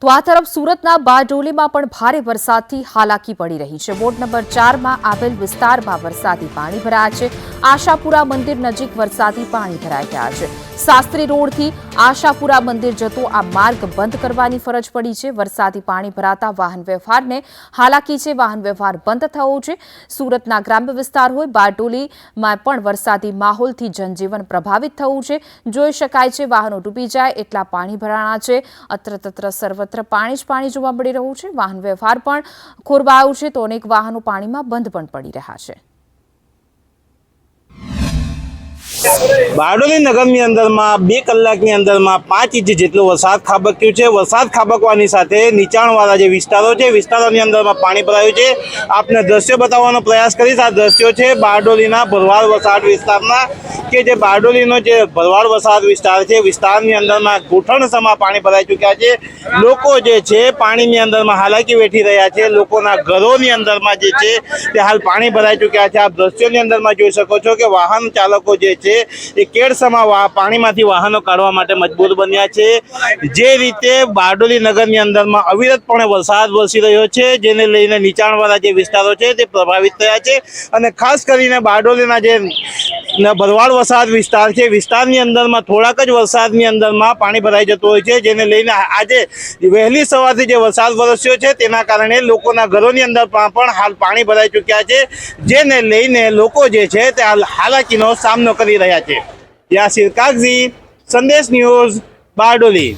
તો આ તરફ સુરતના બારડોલીમાં પણ ભારે વરસાદથી હાલાકી પડી રહી છે। વોર્ડ નંબર 4માં આવેલ વિસ્તારમાં વરસાદી પાણી ભરાયા છે। આશાપુરા મંદિર નજીક વરસાદી પાણી ભરાઈ ગયા છે। શાસ્ત્રી રોડથી આશાપુરા મંદિર જતો આ માર્ગ બંધ કરવાની ફરજ પડી છે। વરસાદી પાણી ભરાતા વાહન વ્યવહારને હાલાકી છે, વાહન વ્યવહાર બંધ થયો છે। સુરતના ગ્રામ્ય વિસ્તાર હોય બારડોલીમાં પણ વરસાદી માહોલથી જનજીવન પ્રભાવિત થયું છે। જોઈ શકાય છે વાહનો ડૂબી જાય એટલા પાણી ભરાણા છે। અત્ર સર્વત્ર પાણી જ પાણી જોવા મળી રહ્યું છે। વાહન વ્યવહાર પણ ખોરવાયો છે તો અનેક વાહનો પાણીમાં બંધ પણ પડી રહ્યા છે। બારડોલી નગરની અંદરમાં 2 કલાકની અંદરમાં 5 ઇંચ જેટલો વરસાદ ખાબક્યો છે। વરસાદ ખાબકવાની સાથે નીચાણવાળા જે વિસ્તારો છે વિસ્તારોની અંદરમાં પાણી ભરાયું છે। આપને દ્રશ્યો બતાવવાનો પ્રયાસ કરીશ। આ દ્રશ્યો છે બારડોલીના ભરવાડ વસાહત વિસ્તારના, કે જે બારડોલીનો જે ભરવાડ વસાહત વિસ્તાર છે, વિસ્તારની અંદરમાં ઘૂંટણસમાં પાણી ભરાઈ ચૂક્યા છે। લોકો જે છે પાણીની અંદરમાં હાલાકી વેઠી રહ્યા છે। લોકોના ઘરોની અંદરમાં જે છે તે હાલ પાણી ભરાઈ ચૂક્યા છે। આપ દ્રશ્યોની અંદરમાં જોઈ શકો છો કે વાહન ચાલકો જે છે એ કેડસમાં પાણીમાંથી વાહનો કાઢવા માટે મજબૂર બન્યા છે। જે રીતે બારડોલી નગરની અંદરમાં અવિરતપણે વરસાદ વરસી રહ્યો છે, જેને લઈને નીચાણવાળા જે વિસ્તારો છે તે પ્રભાવિત થયા છે। અને ખાસ કરીને બારડોલીના જે ભરવાડ વસાહત વિસ્તાર છે, વિસ્તારની અંદરમાં થોડાક જ વરસાદની અંદરમાં પાણી ભરાઈ જતું હોય છે, જેને લઈને આજે વહેલી સવારથી જે વરસાદ વરસ્યો છે તેના કારણે લોકોના ઘરોની અંદર પણ હાલ પાણી ભરાઈ ચૂક્યા છે, જેને લઈને લોકો જે છે તે હાલાકીનો સામનો કરી રહ્યા છે। યાસીર કાગઝી, સંદેશ ન્યૂઝ, બારડોલી।